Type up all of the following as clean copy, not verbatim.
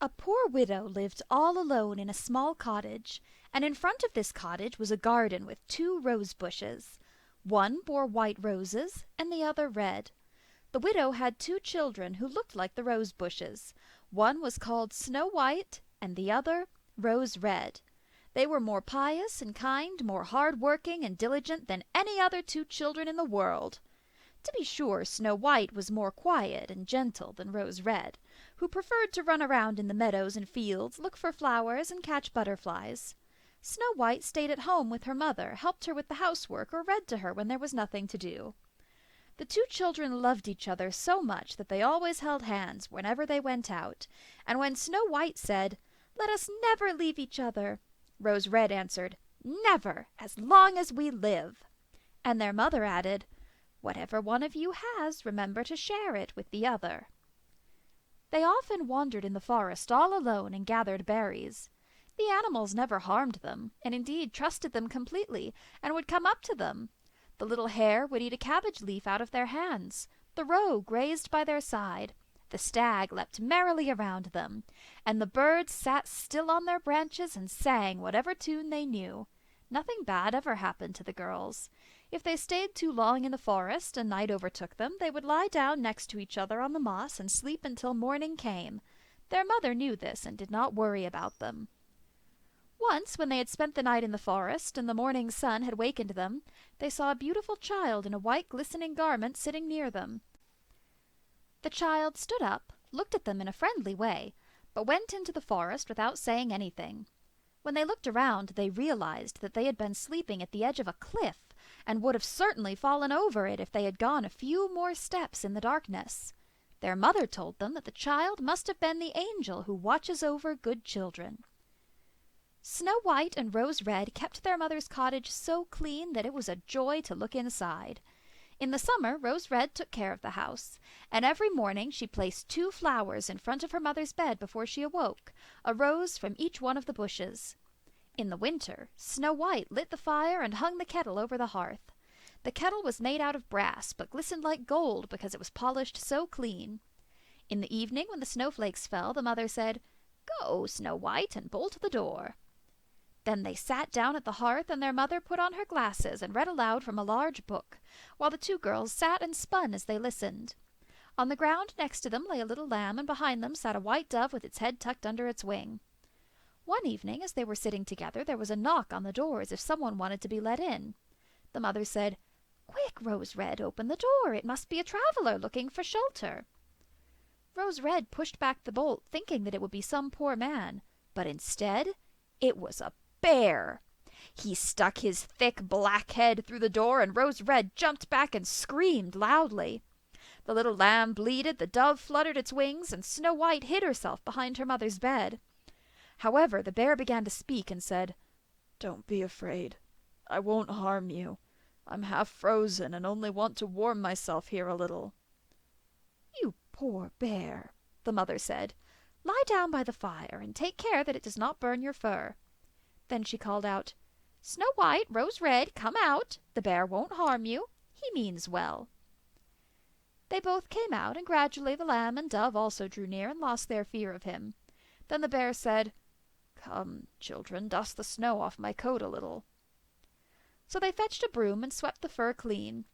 A poor widow lived all alone in a small cottage, and in front of this cottage was a garden with 2 rose bushes. One bore white roses, and the other red. The widow had 2 children who looked like the rose bushes. One was called Snow White, and the other Rose Red. They were more pious and kind, more hard-working and diligent than any other 2 children in the world. To be sure, Snow White was more quiet and gentle than Rose Red, who preferred to run around in the meadows and fields, look for flowers, and catch butterflies. Snow White stayed at home with her mother, helped her with the housework, or read to her when there was nothing to do. The 2 children loved each other so much that they always held hands whenever they went out, and when Snow White said, "Let us never leave each other," Rose Red answered, "Never, as long as we live." And their mother added, "Whatever one of you has, remember to share it with the other." They often wandered in the forest all alone and gathered berries. The animals never harmed them, and indeed trusted them completely, and would come up to them. The little hare would eat a cabbage leaf out of their hands. The roe grazed by their side. The stag leapt merrily around them, and the birds sat still on their branches and sang whatever tune they knew. Nothing bad ever happened to the girls. If they stayed too long in the forest and night overtook them, they would lie down next to each other on the moss and sleep until morning came. Their mother knew this and did not worry about them. Once, when they had spent the night in the forest, and the morning sun had wakened them, they saw a beautiful child in a white glistening garment sitting near them. The child stood up, looked at them in a friendly way, but went into the forest without saying anything. When they looked around, they realized that they had been sleeping at the edge of a cliff, and would have certainly fallen over it if they had gone a few more steps in the darkness. Their mother told them that the child must have been the angel who watches over good children. Snow White and Rose Red kept their mother's cottage so clean that it was a joy to look inside. In the summer, Rose Red took care of the house, and every morning she placed 2 flowers in front of her mother's bed before she awoke, a rose from each one of the bushes. In the winter, Snow White lit the fire and hung the kettle over the hearth. The kettle was made out of brass, but glistened like gold because it was polished so clean. In the evening, when the snowflakes fell, the mother said, "Go, Snow White, and bolt the door." Then they sat down at the hearth, and their mother put on her glasses and read aloud from a large book, while the 2 girls sat and spun as they listened. On the ground next to them lay a little lamb, and behind them sat a white dove with its head tucked under its wing. One evening, as they were sitting together, there was a knock on the door as if someone wanted to be let in. The mother said, "Quick, Rose Red, open the door. It must be a traveler looking for shelter." Rose Red pushed back the bolt, thinking that it would be some poor man, but instead it was a bear. He stuck his thick black head through the door, and Rose Red jumped back and screamed loudly. The little lamb bleated, the dove fluttered its wings, and Snow White hid herself behind her mother's bed. However, the bear began to speak and said, "Don't be afraid. I won't harm you. I'm half frozen and only want to warm myself here a little." "You poor bear," the mother said. "Lie down by the fire and take care that it does not burn your fur." Then she called out, "Snow White, Rose Red, come out. The bear won't harm you. He means well." They both came out, and gradually the lamb and dove also drew near and lost their fear of him. Then the bear said, "Come, children, dust the snow off my coat a little." So they fetched a broom and swept the fur clean.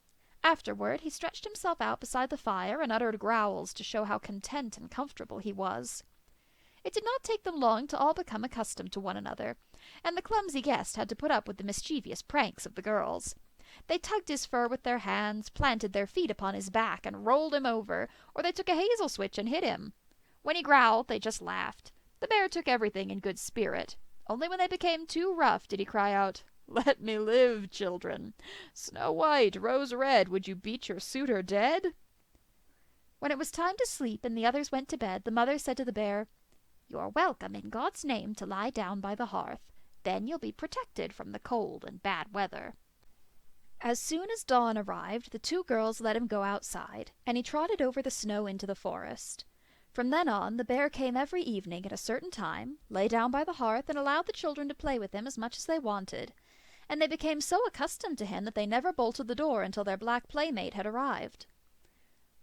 Afterward he stretched himself out beside the fire and uttered growls to show how content and comfortable he was. It did not take them long to all become accustomed to one another, and the clumsy guest had to put up with the mischievous pranks of the girls. They tugged his fur with their hands, planted their feet upon his back, and rolled him over, or they took a hazel switch and hit him. When he growled, they just laughed. The bear took everything in good spirit. Only when they became too rough did he cry out, "Let me live, children. Snow White, Rose Red, would you beat your suitor dead?" When it was time to sleep and the others went to bed, the mother said to the bear, "You're welcome in God's name to lie down by the hearth. Then you'll be protected from the cold and bad weather." As soon as dawn arrived, the 2 girls let him go outside, and he trotted over the snow into the forest. From then on, the bear came every evening at a certain time, lay down by the hearth, and allowed the children to play with him as much as they wanted, and they became so accustomed to him that they never bolted the door until their black playmate had arrived.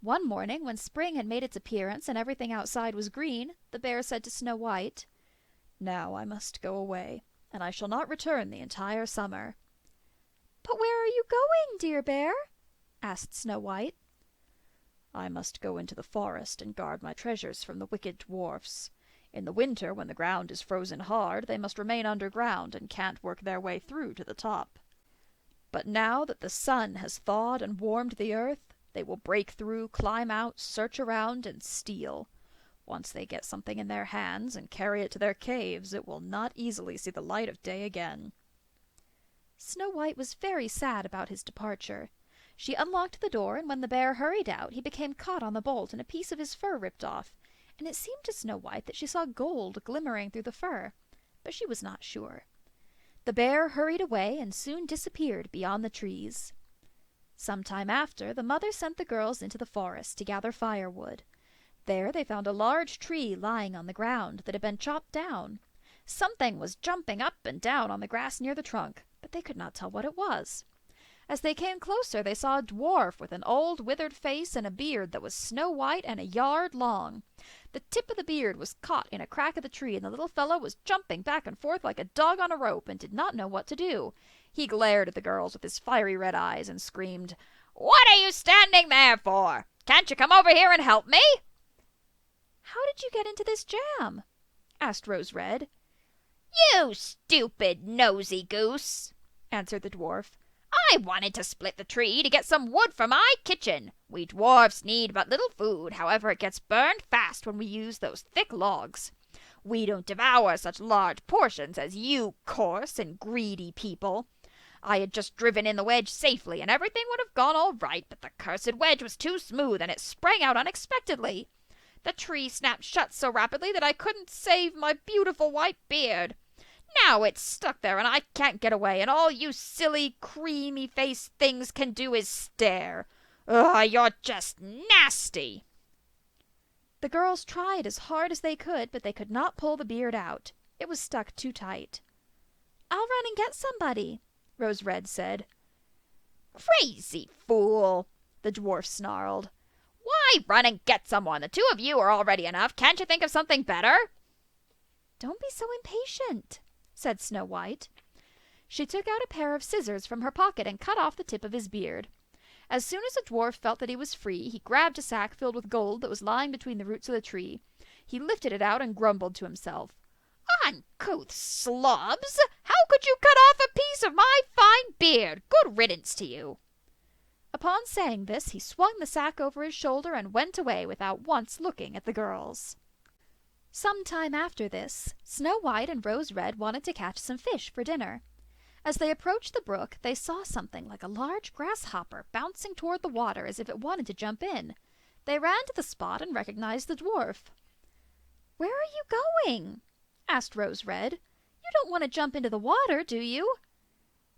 One morning, when spring had made its appearance and everything outside was green, the bear said to Snow White, "Now I must go away, and I shall not return the entire summer." "But where are you going, dear bear?" asked Snow White. "I must go into the forest and guard my treasures from the wicked dwarfs. In the winter, when the ground is frozen hard, they must remain underground and can't work their way through to the top. But now that the sun has thawed and warmed the earth, they will break through, climb out, search around, and steal. Once they get something in their hands and carry it to their caves, it will not easily see the light of day again." Snow White was very sad about his departure. She unlocked the door, and when the bear hurried out he became caught on the bolt and a piece of his fur ripped off, and it seemed to Snow White that she saw gold glimmering through the fur, but she was not sure. The bear hurried away and soon disappeared beyond the trees. Some time after, the mother sent the girls into the forest to gather firewood. There they found a large tree lying on the ground that had been chopped down. Something was jumping up and down on the grass near the trunk, but they could not tell what it was. As they came closer, they saw a dwarf with an old withered face and a beard that was snow white and a yard long. The tip of the beard was caught in a crack of the tree, and the little fellow was jumping back and forth like a dog on a rope and did not know what to do. He glared at the girls with his fiery red eyes and screamed, "What are you standing there for? Can't you come over here and help me?" "How did you get into this jam?" asked Rose Red. "You stupid nosy goose," answered the dwarf. "I wanted to split the tree to get some wood for my kitchen. We dwarfs need but little food, however it gets burned fast when we use those thick logs. We don't devour such large portions as you coarse and greedy people. I had just driven in the wedge safely, and everything would have gone all right, but the cursed wedge was too smooth, and it sprang out unexpectedly. The tree snapped shut so rapidly that I couldn't save my beautiful white beard. Now it's stuck there, and I can't get away, and all you silly, creamy-faced things can do is stare. Ugh, you're just nasty." The girls tried as hard as they could, but they could not pull the beard out. It was stuck too tight. "I'll run and get somebody," Rose Red said. "Crazy fool," the dwarf snarled. "Why run and get someone? The two of you are already enough. Can't you think of something better?" "Don't be so impatient," said Snow White. She took out a pair of scissors from her pocket and cut off the tip of his beard. As soon as the dwarf felt that he was free, he grabbed a sack filled with gold that was lying between the roots of the tree. He lifted it out and grumbled to himself. "Uncouth slobs! How could you cut off a piece of my fine beard? Good riddance to you." Upon saying this, he swung the sack over his shoulder and went away without once looking at the girls. Some time after this, Snow White and Rose Red wanted to catch some fish for dinner. As they approached the brook, they saw something like a large grasshopper bouncing toward the water as if it wanted to jump in. They ran to the spot and recognized the dwarf. "Where are you going?" asked Rose Red. "You don't want to jump into the water, do you?"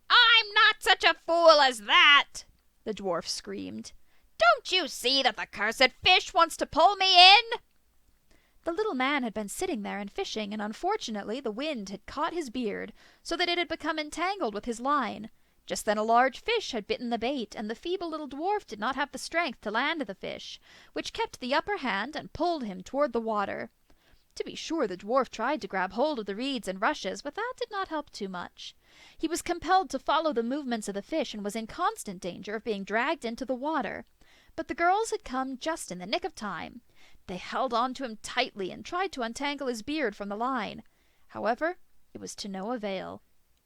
"I'm not such a fool as that!" the dwarf screamed. "Don't you see that the cursed fish wants to pull me in?" The little man had been sitting there and fishing, and unfortunately the wind had caught his beard, so that it had become entangled with his line. Just then a large fish had bitten the bait, and the feeble little dwarf did not have the strength to land the fish, which kept the upper hand and pulled him toward the water. To be sure, the dwarf tried to grab hold of the reeds and rushes, but that did not help too much. He was compelled to follow the movements of the fish and was in constant danger of being dragged into the water. But the girls had come just in the nick of time. They held on to him tightly and tried to untangle his beard from the line. However, it was to no avail.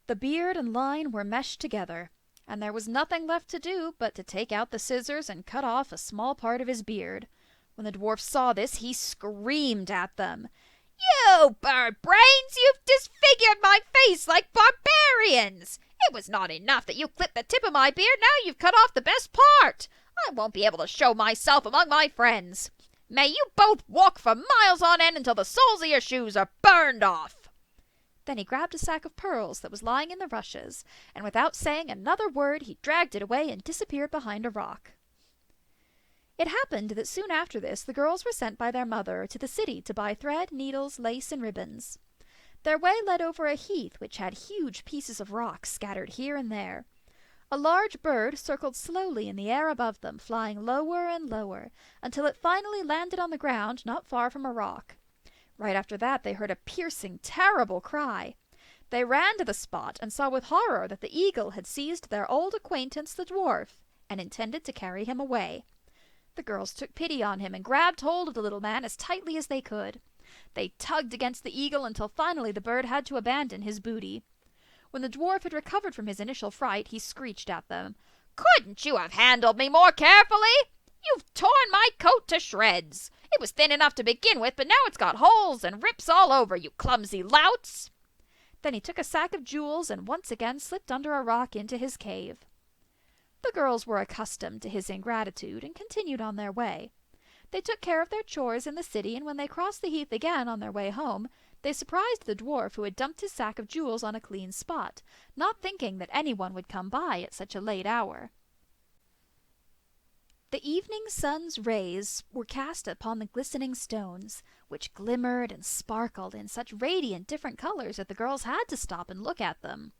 The beard and line were meshed together, and there was nothing left to do but to take out the scissors and cut off a small part of his beard. When the dwarf saw this, he screamed at them. "You bird brains! You've disfigured my face like barbarians! It was not enough that you clipped the tip of my beard, now you've cut off the best part! I won't be able to show myself among my friends. May you both walk for miles on end until the soles of your shoes are burned off." Then he grabbed a sack of pearls that was lying in the rushes, and without saying another word he dragged it away and disappeared behind a rock. It happened that soon after this the girls were sent by their mother to the city to buy thread, needles, lace, and ribbons. Their way led over a heath which had huge pieces of rock scattered here and there. A large bird circled slowly in the air above them, flying lower and lower, until it finally landed on the ground not far from a rock. Right after that they heard a piercing, terrible cry. They ran to the spot and saw with horror that the eagle had seized their old acquaintance the dwarf, and intended to carry him away. The girls took pity on him and grabbed hold of the little man as tightly as they could. They tugged against the eagle until finally the bird had to abandon his booty. When the dwarf had recovered from his initial fright, he screeched at them. "Couldn't you have handled me more carefully? You've torn my coat to shreds. It was thin enough to begin with, but now it's got holes and rips all over, you clumsy louts." Then he took a sack of jewels and once again slipped under a rock into his cave. The girls were accustomed to his ingratitude and continued on their way. They took care of their chores in the city, and when they crossed the heath again on their way home, they surprised the dwarf who had dumped his sack of jewels on a clean spot, not thinking that anyone would come by at such a late hour. The evening sun's rays were cast upon the glistening stones, which glimmered and sparkled in such radiant different colors that the girls had to stop and look at them.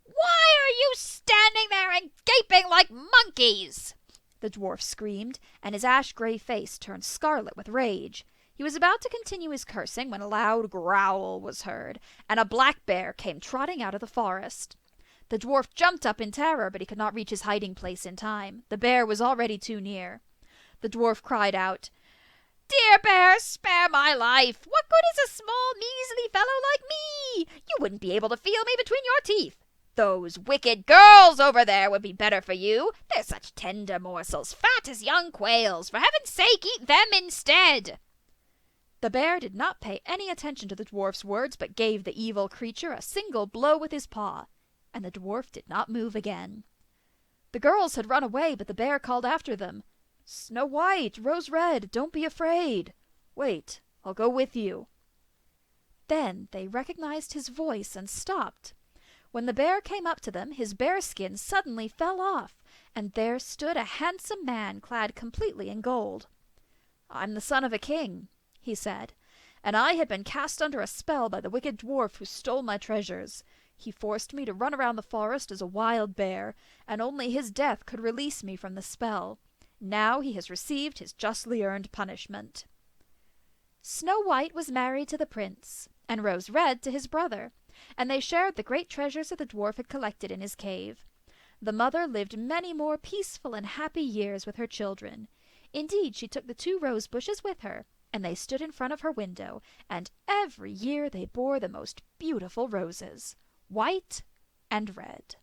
"Why are you standing there and gaping like monkeys?" the dwarf screamed, and his ash-gray face turned scarlet with rage. He was about to continue his cursing when a loud growl was heard, and a black bear came trotting out of the forest. The dwarf jumped up in terror, but he could not reach his hiding place in time. The bear was already too near. The dwarf cried out, "Dear bear, spare my life! What good is a small, measly fellow like me? You wouldn't be able to feel me between your teeth. Those wicked girls over there would be better for you. They're such tender morsels, fat as young quails. For heaven's sake, eat them instead." The bear did not pay any attention to the dwarf's words, but gave the evil creature a single blow with his paw, and the dwarf did not move again. The girls had run away, but the bear called after them, "Snow White, Rose Red, don't be afraid. Wait, I'll go with you." Then they recognized his voice and stopped. When the bear came up to them, his bearskin suddenly fell off, and there stood a handsome man clad completely in gold. "I'm the son of a king," he said, "and I had been cast under a spell by the wicked dwarf who stole my treasures. He forced me to run around the forest as a wild bear, and only his death could release me from the spell. Now he has received his justly earned punishment." Snow White was married to the prince, and Rose Red to his brother, and they shared the great treasures that the dwarf had collected in his cave. The mother lived many more peaceful and happy years with her children. Indeed, she took the 2 rose bushes with her, and they stood in front of her window, and every year they bore the most beautiful roses, white and red.